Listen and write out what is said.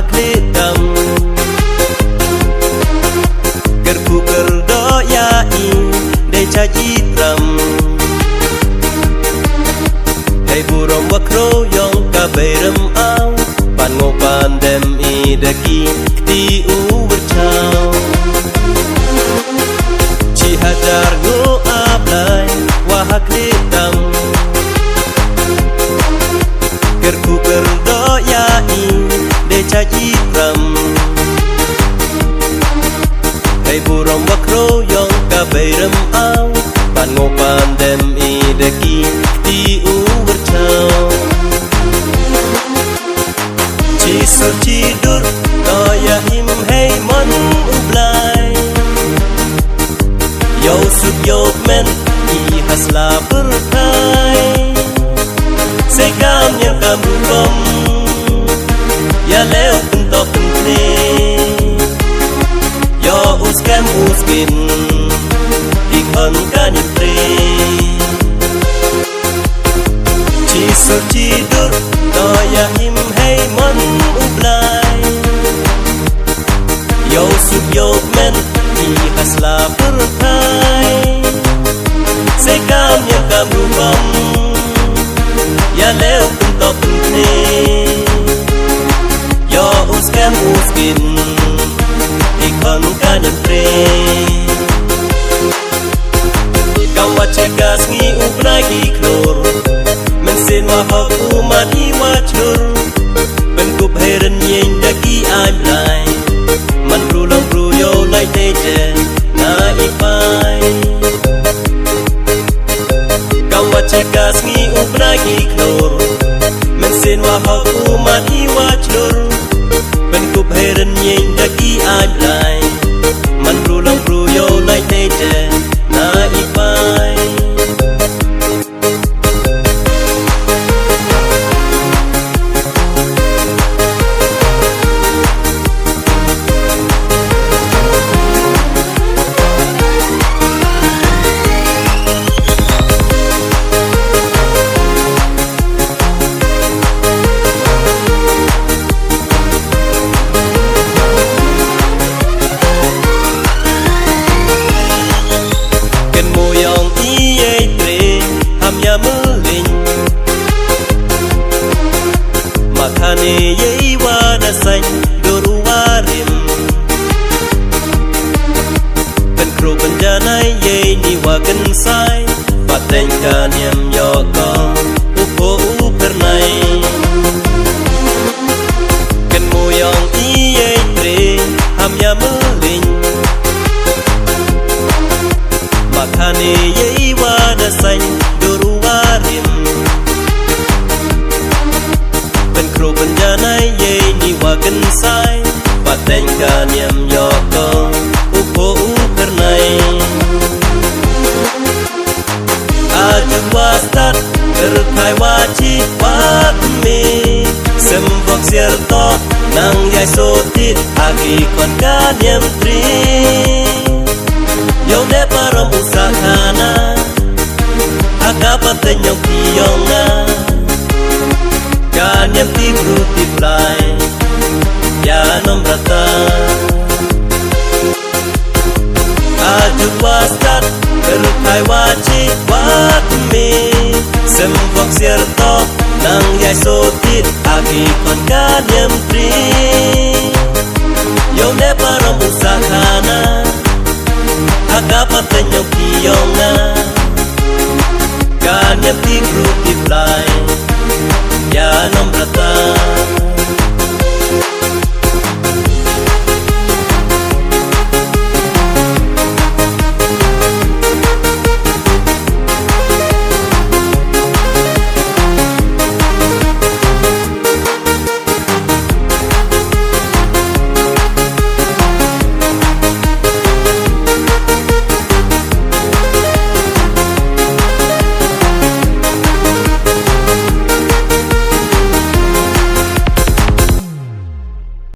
haklitam Gerku kerdoyai Dei cajitram Hei burom wakro yong kaberem au Pan ngopan dem idaki Ti u bercau Ci hajar ngo ablay Wahaklitam Gerku kerdoyai Dei cajitram Hei burom wakro yong kaberem au Pan ngopan dem idaki Ti u bercau Ci so ci dur Toya him hei mon ublay Yo suk yo men I hasla berkai Segam yang kamu kom Ya leo pentok pentre Yo uskem uskin Ikon kanipre Ci so ci dur Toya him hei mon ublay Yo suk yo men I hasla berkai Segam yang kamu kom Ya leo pentok pentre Yo uskem uskin Ikon kanipre Kau wacegas ngi ublay klor Mensin wahok umat iwacur Benkup heren yeng daki ablay Man rulang ruyo lai teje na ipai Kau wacegas ngi ublay klor Mensin wahok umat iwacur Benkup heren yeng daki ablay Man rulang ruyo lai teje na ipai Makane yei wada sain doru warim Ben kro benjanai yei ni wagen sai Pateng kaniam yoko upo upernai Ken moyong iyei tre ham ya meling Makane yei wada sain doru warim Kro benjanai yei ni wagen sai Pateng kaniam yoko upo upernai Aju wastat kerkai wajib wakme Sembok sierto nang yai sotit Agi kon kaniam tri Yo de parom usahana Aga pateng yong piyonga Kanyam tibru tiblay Ya nombrata Aju wastat Kerkai wajib wakme Sembok sierto Nang yai sotit Agi kon kanyam tri